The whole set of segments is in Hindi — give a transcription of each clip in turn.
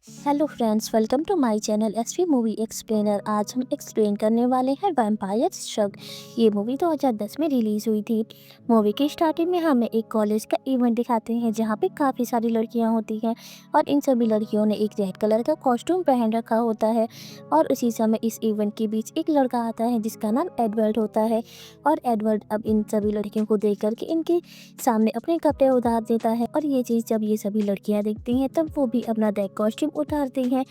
Hello friends, welcome to my channel SV movie explainer. आज हम एक्सप्लेन करने वाले हैं वैम्पायर शक। ये मूवी 2010 में रिलीज़ हुई थी। मूवी के स्टार्टिंग में हमें एक कॉलेज का इवेंट दिखाते हैं जहाँ पे काफ़ी सारी लड़कियां होती हैं और इन सभी लड़कियों ने एक रेड कलर का कॉस्ट्यूम पहन रखा होता है। और उसी समय इस इवेंट के बीच एक लड़का आता है जिसका नाम एडवर्ड होता है। और एडवर्ड अब इन सभी लड़कियों को देख करके इनके सामने अपने कपड़े उतार देता है। और ये चीज़ जब ये सभी लड़कियां देखती हैं तब वो भी अपना रेड कॉस्ट्यूम उतारती हैं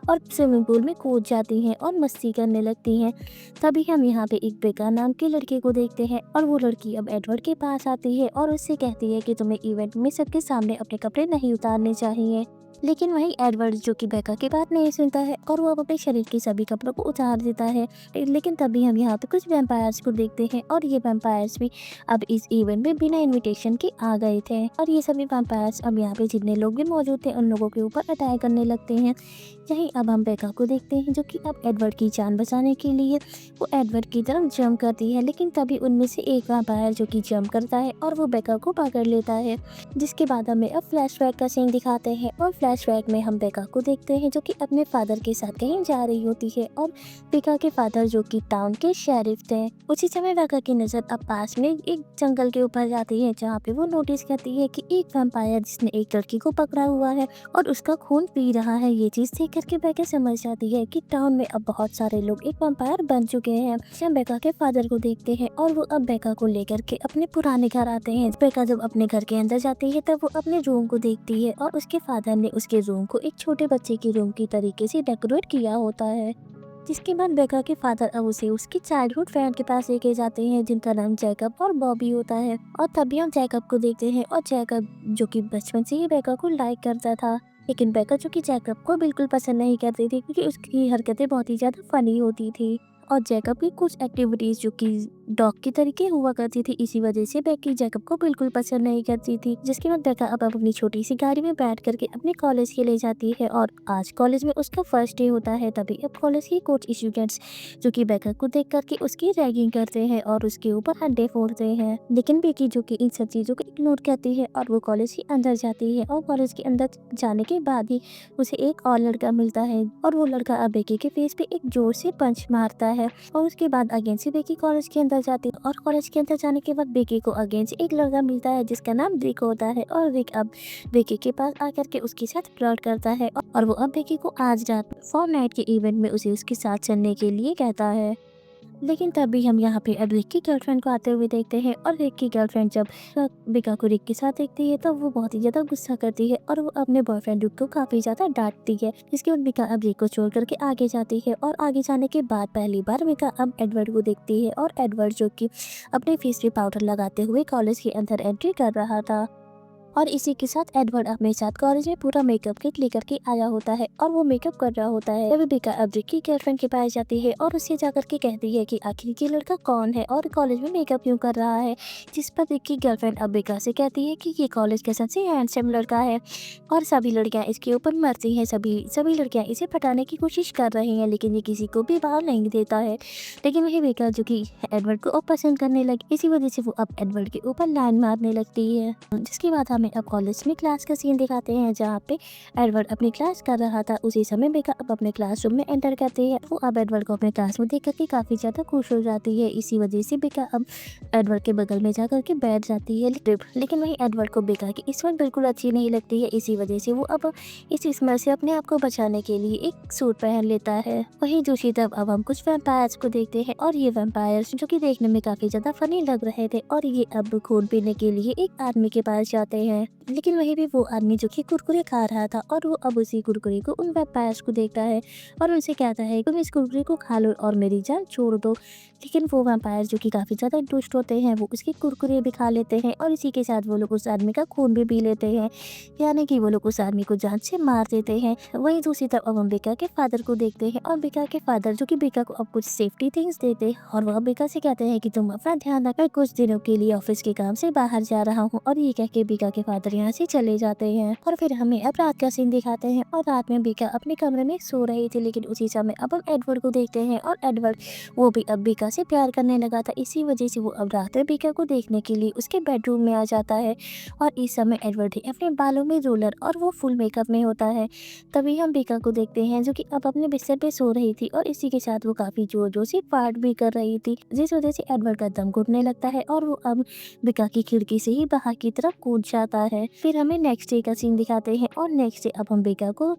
और स्विमिंग पूल में कूद जाती हैं और मस्ती करने लगती हैं। तभी हम यहाँ पे एक बेका नाम के लड़के को देखते हैं और वो लड़की अब एडवर्ड के पास आती है और उससे कहती है कि तुम्हें इवेंट में सबके सामने अपने कपड़े नहीं उतारने चाहिए। लेकिन वहीं एडवर्ड जो कि बेका की बात नहीं सुनता है और वो अब अपने शरीर के सभी कपड़ों को उतार देता है। लेकिन तभी हम यहाँ पे कुछ वैम्पायर्स को देखते हैं और ये वैम्पायर्स भी अब इस इवेंट में बिना इनविटेशन के आ गए थे और ये सभी वैम्पायर्स अब यहाँ पे जितने लोग भी मौजूद थे उन लोगों के ऊपर अटैक करने लगते हैं। यहीं अब हम बेका को देखते हैं जो कि अब एडवर्ड की जान बचाने के लिए वो एडवर्ड की तरफ जंप करती है। लेकिन तभी उनमें से एक वैम्पायर जो कि जंप करता है और वो बेका को पकड़ लेता है। जिसके बाद हमें अब फ्लैशबैक का सीन दिखाते हैं और फ्लैशबैक में हम बेका को देखते हैं जो कि अपने फादर के साथ कहीं जा रही होती है और बेका के फादर जो कि टाउन के शेरिफ थे। उसी समय बेका की नज़र अब पास में एक जंगल के ऊपर जाती है जहाँ पे वो नोटिस करती है कि एक वैम्पायर जिसने एक लड़की को पकड़ा हुआ है और उसका खून पी रहा है। ये चीज़ देख करके बेका समझ जाती है कि टाउन में अब बहुत सारे लोग एक वैम्पायर बन चुके हैं। हम बेका के फादर को देखते हैं और वो अब बेका को लेकर के अपने पुराने घर आते हैं। बेका जब अपने घर के अंदर जाती है तब वो अपने रूम को देखती है और उसके फादर ने उसके रूम को एक छोटे बच्चे की रूम की तरीके से डेकोरेट किया होता है। जिसके बाद बेका के फादर अब उसे उसकी चाइल्डहुड फ्रेंड के पास लेके जाते हैं जिनका नाम जैकब और बॉबी होता है। और तभी हम जैकब को देखते हैं और जैकब जो कि बचपन से ही बेका को लाइक करता था। लेकिन बेका जो कि जैकब को बिल्कुल पसंद नहीं करती थी क्योंकि उसकी हरकतें बहुत ही ज़्यादा फनी होती थी और जैकब की कुछ एक्टिविटीज़ जो कि डॉग की तरीके हुआ करती थी। इसी वजह से बेकी जैकब को बिल्कुल पसंद नहीं करती थी। जिसके बाद बेका अब अपनी छोटी सी गाड़ी में बैठ करके अपने कॉलेज के लिए जाती है और आज कॉलेज में उसका फर्स्ट डे होता है। तभी अब कॉलेज के कुछ स्टूडेंट्स जो कि बेका को देख करके उसकी रैगिंग करते हैं और उसके ऊपर अड्डे फोड़ते हैं। लेकिन बेकी जो कि इन सब चीज़ों को इग्नोर करती है और वो कॉलेज के अंदर जाती है और कॉलेज के अंदर जाने के बाद ही उसे एक और लड़का मिलता है और वो लड़का अब बेकी के फेस पे एक जोर से पंच मारता है और उसके बाद अगेन से बेकी कॉलेज के अंदर जाती है और कॉलेज के अंदर जाने के बाद बेकी को अगेन से एक लड़का मिलता है जिसका नाम रिक होता है और रिक अब बेकी के पास आकर के उसके साथ फ्लर्ट करता है और वो अब बेकी को आज रात फॉर्टनाइट के इवेंट में उसे उसके साथ चलने के लिए कहता है। लेकिन तभी हम यहाँ पे अब रिक की गर्लफ्रेंड को आते हुए देखते हैं और रिक की गर्लफ्रेंड जब बेका को रिक के साथ देखती है तो वो बहुत ही ज़्यादा गुस्सा करती है और वो अपने बॉयफ्रेंड रिक को काफ़ी ज़्यादा डांटती है। जिसके बाद बेका अब रिक को छोड़ करके आगे जाती है और आगे जाने के बाद पहली बार बेका अब एडवर्ड को देखती है और एडवर्ड जो कि अपने फेस पे पाउडर लगाते हुए कॉलेज के अंदर एंट्री कर रहा था। और इसी के साथ एडवर्ड अपने साथ कॉलेज में पूरा मेकअप किट लेकर के आया होता है और वो मेकअप कर रहा होता है। तभी बेका अब रिक की गर्लफ्रेंड के पास जाती है और उससे जाकर के कहती है कि आखिर ये लड़का कौन है और कॉलेज में मेकअप क्यों कर रहा है। जिस पर रिक की गर्लफ्रेंड अब बेका से कहती है कि ये कॉलेज का सबसे हैंडसम लड़का है और सभी लड़कियां इसके ऊपर मरती हैं। सभी सभी लड़कियां इसे पटाने की कोशिश कर रही हैं लेकिन ये किसी को भी भाव नहीं देता है। लेकिन वही बेका जो कि एडवर्ड को अब पसंद करने लगी, इसी वजह से वो अब एडवर्ड के ऊपर लाइन मारने लगती है। जिसके बाद हमें अब कॉलेज में क्लास का सीन दिखाते हैं जहाँ पे एडवर्ड अपनी क्लास कर रहा था। उसी समय बेका अब अपने क्लासरूम में एंटर करती है। वो अब एडवर्ड को अपने क्लास में देख करके काफ़ी ज़्यादा खुश हो जाती है। इसी वजह से बेका अब एडवर्ड के बगल में जा करके बैठ जाती है। लेकिन वही एडवर्ड को बेका की स्मेल बिल्कुल अच्छी नहीं लगती है। इसी वजह से वो अब इस स्मेल से अपने आप को बचाने के लिए एक सूट पहन लेता है। वहीं दूसरी तरफ अब हम कुछ वैम्पायर्स को देखते हैं और ये वैम्पायर्स जो कि देखने में काफ़ी ज़्यादा फनी लग रहे थे और ये अब खून पीने के लिए एक आदमी के पास जाते हैं। लेकिन वहीं भी वो आदमी जो कि कुरकुरे खा रहा था और वो अब उसी कुरकुरे को उन वैम्पायर्स को देखता है और उनसे कहता है तुम इस कुरकुरे को खा लो और मेरी जान छोड़ दो। लेकिन वो वैम्पायर जो कि काफ़ी ज़्यादा दुष्ट होते हैं वो उसके कुरकुरे भी खा लेते हैं और इसी के साथ वो लोग उस आदमी का खून भी पी लेते हैं, यानी कि वो लोग उस आदमी को जान से मार देते हैं। वहीं दूसरी तरफ अब हम बेका के फादर को देखते हैं और बेका के फादर जो कि बेका को अब कुछ सेफ्टी थिंग्स देते हैं और वह बेका से कहते हैं कि तुम अपना ध्यान रख, मैं कुछ दिनों के लिए ऑफिस के काम से बाहर जा रहा हूँ। और ये कह के बेका के फादर यहाँ से चले जाते हैं। और फिर हमें अब रात का सीन दिखाते हैं और रात में बीका अपने कमरे में सो रही थी, लेकिन उसी समय अब हम एडवर्ड को देखते हैं और एडवर्ड वो भी अब बीका से प्यार करने लगा था। इसी वजह से वो अब रात में बीका को देखने के लिए उसके बेडरूम में आ जाता है और इस समय एडवर्ड ही अपने बालों में रोलर और वो फुल मेकअप में होता है। तभी हम बीका को देखते हैं जो कि अब अपने बिस्तर पे सो रही थी और इसी के साथ वो काफी जोर जोर से फाड़ भी कर रही थी, जिस वजह से एडवर्ड का दम घुटने लगता है और वो अब बीका की खिड़की से ही बाहर की तरफ कूद जाता है। फिर हमें नेक्स्ट डे का सीन दिखाते हैं और नेक्स्ट डे अब हम बीका को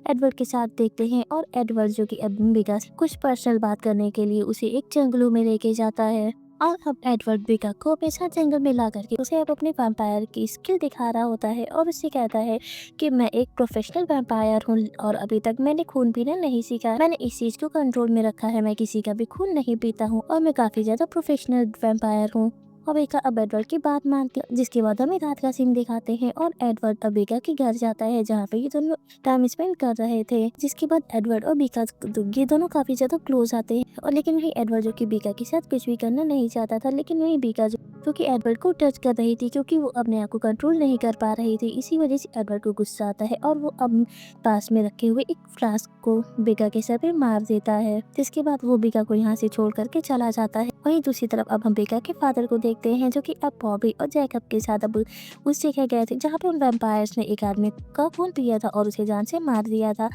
एडवर्ड के साथ देखते हैं और एडवर्ड जो कि अब बीका से कुछ पर्सनल बात करने के लिए उसे एक जंगलों में लेके जाता है। और अब एडवर्ड बीका को अपने साथ जंगल में ला करके उसे अब अपने वैम्पायर की स्किल दिखा रहा होता है और उससे कहता है कि मैं एक प्रोफेशनल वैम्पायर हूँ और अभी तक मैंने खून पीना नहीं सीखा। मैंने इस चीज को कंट्रोल में रखा है, मैं किसी का भी खून नहीं पीता हूँ और मैं काफी ज्यादा प्रोफेशनल वैम्पायर हूँ। और बीका अब एडवर्ड की बात मानती है, जिसके बाद हमें रात का सीन दिखाते हैं और एडवर्ड अब बीका के घर जाता है जहाँ पे ये दोनों टाइम स्पेंड कर रहे थे। जिसके बाद एडवर्ड और बीका ये दोनों काफी ज्यादा क्लोज आते हैं और लेकिन वही एडवर्ड जो कि बीका के साथ कुछ भी करना नहीं चाहता था, लेकिन वही बीका जो कि एडवर्ड को टच कर रही थी क्योंकि वो अपने आप को कंट्रोल नहीं कर पा रही थी। इसी वजह से एडवर्ड को गुस्सा आता है और वो अब पास में रखे हुए एक फ्लास्क को बीका के सर पे मार देता है, जिसके बाद वो बीका को यहाँ से छोड़ करके चला जाता है। वहीं दूसरी तरफ अब हम बीका के फादर को देखते हैं जो कि अब बॉबी और जैकब के साथ अब उस जगह गए थे जहाँ पे उन वैम्पायर्स ने एक आदमी का खून पिया था और उसे जान से मार दिया था।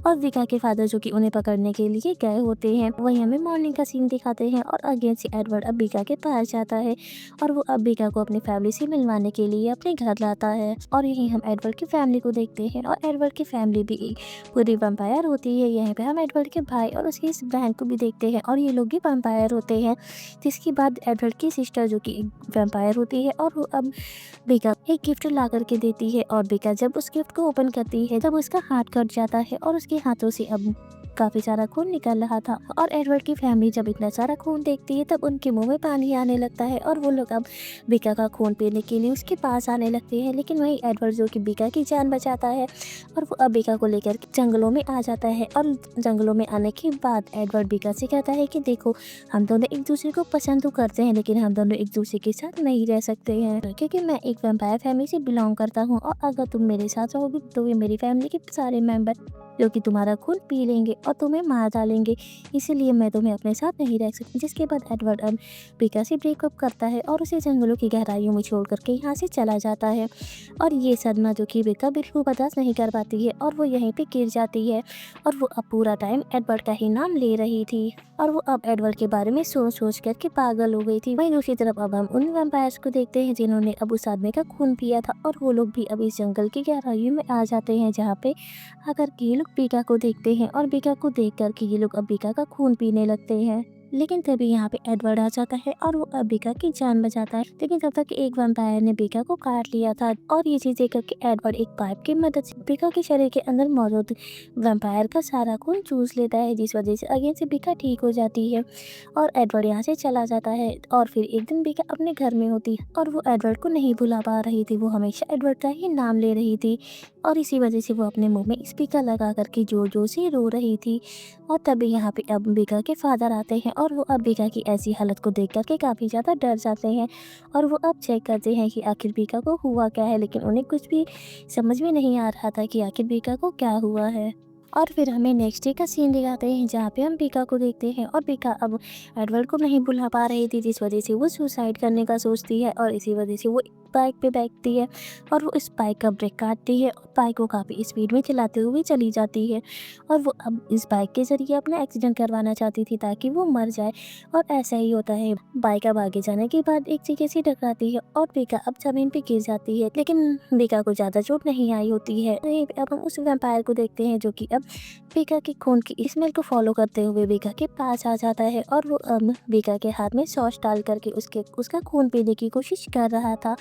और बीका के फादर जो कि उन्हें पकड़ने के लिए गए होते हैं। वहीं हमें मॉर्निंग का सीन दिखाते हैं और अगेन से एडवर्ड अब बीका के पास जाता है और वो अब बीका को अपनी फैमिली से मिलवाने के लिए अपने घर लाता है। और यहीं हम एडवर्ड की फैमिली को देखते हैं और एडवर्ड की फैमिली भी एक पूरी वैम्पायर होती है। यहाँ पे हम एडवर्ड के भाई और उसकी इस बहन को भी देखते हैं और ये लोग भी वैम्पायर होते हैं। जिसके बाद एडवर्ड की सिस्टर जो कि एक वैम्पायर होती है और वो अब बीका एक गिफ्ट ला करके देती है और बीका जब उस गिफ्ट को ओपन करती है तब उसका हाथ कट जाता है और उसके हाथों से अब काफी सारा खून निकल रहा था। और एडवर्ड की फैमिली जब इतना सारा खून देखती है तब उनके मुंह में पानी आने लगता है और वो लोग अब बीका का खून पीने के लिए उसके पास आने लगते हैं। लेकिन वही एडवर्ड जो कि बीका की जान बचाता है और वो अब बीका को लेकर जंगलों में आ जाता है। और जंगलों में आने के बाद एडवर्ड बीका से कहता है कि देखो, हम दोनों एक दूसरे को पसंद तो करते हैं लेकिन हम दोनों एक दूसरे के साथ नहीं रह सकते हैं, क्योंकि मैं एक वैम्पायर फैमिली से बिलोंग करता हूँ और अगर तुम मेरे साथ रहोगे तो ये मेरी फैमिली के सारे मेंबर जो कि तुम्हारा खून पी लेंगे और तुम्हें मार डालेंगे, इसीलिए मैं तुम्हें अपने साथ नहीं रह सकती। जिसके बाद एडवर्ड अब बीका से ब्रेकअप करता है और उसे जंगलों की गहराइयों में छोड़ करके यहाँ से चला जाता है। और ये सदमा जो कि बीका बिल्कुल बर्दाश्त नहीं कर पाती है और वो यहीं पे गिर जाती है और वो अब पूरा टाइम एडवर्ड का ही नाम ले रही थी और वो अब एडवर्ड के बारे में सोच सोच करके पागल हो गई थी। वहीं दूसरी तरफ अब हम उन वैम्पायर्स को देखते हैं जिन्होंने अब उस आदमी का खून पिया था और वो लोग भी अब इस जंगल की गहराइयों में आ जाते हैं जहाँ पे आकर के ये लोग बीका को देखते हैं और बीका को देख करके ये लोग अब बीका का खून पीने लगते हैं। लेकिन तभी यहाँ पे एडवर्ड आ जाता है और वो अब बीका की जान बचाता है। लेकिन तब तक एक वैम्पायर ने बीका को काट लिया था और ये चीज देख करके एडवर्ड एक पाइप की मदद से बीका के शरीर के अंदर मौजूद वैम्पायर का सारा खून चूस लेता है, जिस वजह से अगेन से बीका ठीक हो जाती है और एडवर्ड यहाँ से चला जाता है। और फिर एक दिन बीका अपने घर में होती है और वो एडवर्ड को नहीं भुला पा रही थी, वो हमेशा एडवर्ड का ही नाम ले रही थी और इसी वजह से वो अपने मुंह में स्पीकर लगा करके जोर जोर से रो रही थी। और तभी यहाँ पे अब बीका के फादर आते हैं और वो अब बीका की ऐसी हालत को देख करके काफ़ी ज़्यादा डर जाते हैं और वो अब चेक करते हैं कि आखिर बीका को हुआ क्या है, लेकिन उन्हें कुछ भी समझ में नहीं आ रहा था कि आखिर बीका को क्या हुआ है। और फिर हमें नेक्स्ट डे का सीन दिखाते हैं जहाँ पे हम बीका को देखते हैं और बीका अब एडवर्ड को नहीं भुला पा रही थी, जिस वजह से वो सुसाइड करने का सोचती है और इसी वजह से वो बाइक पे बैठती है और वो इस बाइक का ब्रेक काटती है और बाइक को काफ़ी स्पीड में चलाते हुए चली जाती है और वो अब इस बाइक के ज़रिए अपना एक्सीडेंट करवाना चाहती थी ताकि वो मर जाए। और ऐसा ही होता है, बाइक अब आगे जाने के बाद एक जगह से टकराती है और बीका अब जमीन पे गिर जाती है, लेकिन बीका को ज़्यादा चोट नहीं आई होती है। अब हम उस वैम्पायर को देखते हैं जो कि अब बीका के खून की स्मेल को फॉलो करते हुए बीका के पास आ जाता है और वो अब बीका के हाथ में सॉस डाल करके उसका खून पीने की कोशिश कर रहा था।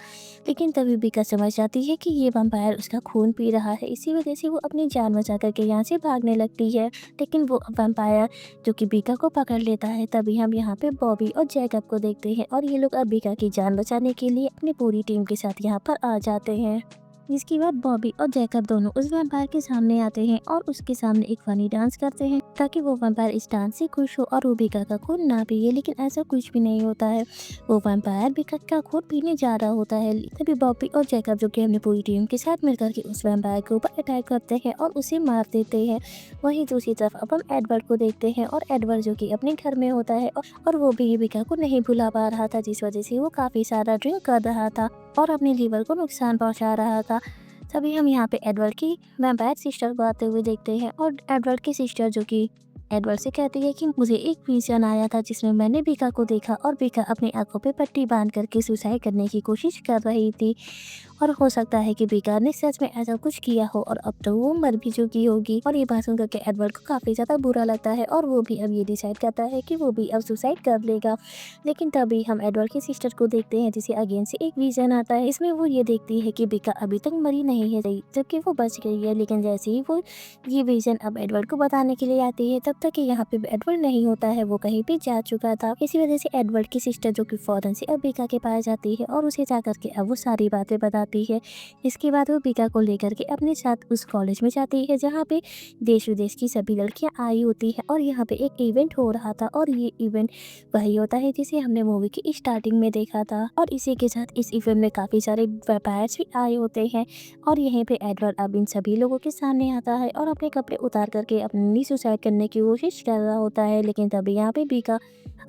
लेकिन तभी बीका समझ जाती है कि ये वैम्पायर उसका खून पी रहा है, इसी वजह से वो अपनी जान बचा करके यहाँ से भागने लगती है। लेकिन वो वैम्पायर जो कि बीका को पकड़ लेता है। तभी हम यहाँ पे बॉबी और जैकब को देखते हैं और ये लोग अब बीका की जान बचाने के लिए अपनी पूरी टीम के साथ यहाँ पर आ जाते हैं। जिसके बाद बॉबी और जैकब दोनों उस वैम्पायर के सामने आते हैं और उसके सामने एक फनी डांस करते हैं ताकि वो वैम्पायर इस डांस से खुश हो और वो बीका का खून ना पिए, लेकिन ऐसा कुछ भी नहीं होता है। वो वैम्पायर बीका का खून पीने जा रहा होता है। तभी बॉबी और जैकब जो कि अपनी पूरी टीम के साथ मिलकर के उस वैम्पायर के ऊपर अटैक करते हैं और उसे मार देते हैं। वहीं दूसरी तरफ अब हम एडवर्ड को देखते हैं और एडवर्ड जो कि अपने घर में होता है और वो भी बीका को नहीं भुला पा रहा था, जिस वजह से वो काफ़ी सारा ड्रिंक कर रहा था और अपने लीवर को नुकसान पहुंचा रहा था। तभी हम यहाँ पे एडवर्ड की वैम्पायर सिस्टर को आते हुए देखते हैं और एडवर्ड की सिस्टर जो कि एडवर्ड से कहती है कि मुझे एक विजन आया था जिसमें मैंने बीका को देखा और बीका अपनी आंखों पे पट्टी बांध करके सुसाइड करने की कोशिश कर रही थी और हो सकता है कि बीका ने सच में ऐसा कुछ किया हो और अब तो वो मर भी चुकी होगी। और ये बात सुन करके एडवर्ड को काफ़ी ज़्यादा बुरा लगता है और वो भी अब ये डिसाइड करता है कि वो भी अब सुसाइड कर लेगा। लेकिन तभी हम एडवर्ड की सिस्टर को देखते हैं जिसे अगेन से एक विजन आता है। इसमें वो ये देखती है कि बीका अभी तक मरी नहीं है, जबकि वो बच गई है। लेकिन जैसे ही वो ये विजन अब एडवर्ड को बताने के लिए आती है, तब तक कि यहाँ पे एडवर्ड नहीं होता है, वो कहीं पे जा चुका था। इसी वजह से एडवर्ड की सिस्टर जो कि फौरन से अब बीका के पास जाती है और उसे जा करके अब वो सारी बातें बताती है। इसके बाद वो बीका को लेकर के अपने साथ उस कॉलेज में जाती है जहाँ पे देश विदेश की सभी लड़कियां आई होती है और यहाँ पे एक इवेंट हो रहा था और ये इवेंट वही होता है जिसे हमने मूवी की स्टार्टिंग में देखा था। और इसी के साथ इस इवेंट में काफ़ी सारे वैम्पायर्स भी आए होते हैं और यहीं पे एडवर्ड अब इन सभी लोगों के सामने आता है और अपने कपड़े उतार करके अपनी सुसाइड करने की कोशिश कर रहा होता है। लेकिन तभी यहाँ पे बीका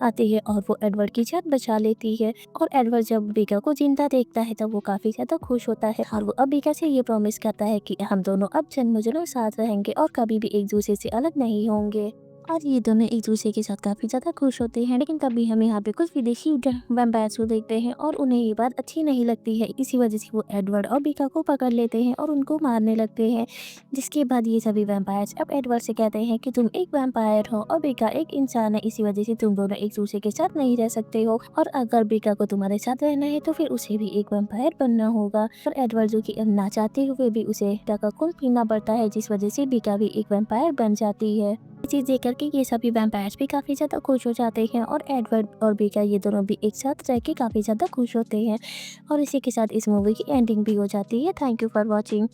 आती है और वो एडवर्ड की जान बचा लेती है। और एडवर्ड जब बीका को जिंदा देखता है तब वो काफ़ी ज़्यादा खुश होता है और वो अब बीका से ये प्रॉमिस करता है कि हम दोनों अब जन्मों जन्म साथ रहेंगे और कभी भी एक दूसरे से अलग नहीं होंगे। और ये दोनों एक दूसरे के साथ काफ़ी ज़्यादा खुश होते हैं। लेकिन तभी हम यहाँ पे कुछ विदेशी वैम्पायर्स को देखते हैं और उन्हें ये बात अच्छी नहीं लगती है। इसी वजह से वो एडवर्ड और बीका को पकड़ लेते हैं और उनको मारने लगते हैं। जिसके बाद ये सभी वैम्पायर्स अब एडवर्ड से कहते हैं कि तुम एक वैम्पायर हो और बीका एक इंसान है, इसी वजह से तुम दोनों एक दूसरे के साथ नहीं रह सकते हो और अगर बीका को तुम्हारे साथ रहना है तो फिर उसे भी एक वैम्पायर बनना होगा। और एडवर्ड जो कि ना चाहते हुए भी उसे बीका का खून पीना पड़ता है, जिस वजह से बीका भी एक वैम्पायर बन जाती है। ये चीज़ देख करके ये सभी वैम्पायर्स भी काफ़ी ज़्यादा खुश हो जाते हैं और एडवर्ड और बीका ये दोनों भी एक साथ रह के काफ़ी ज़्यादा खुश होते हैं। और इसी के साथ इस मूवी की एंडिंग भी हो जाती है। Thank you for watching.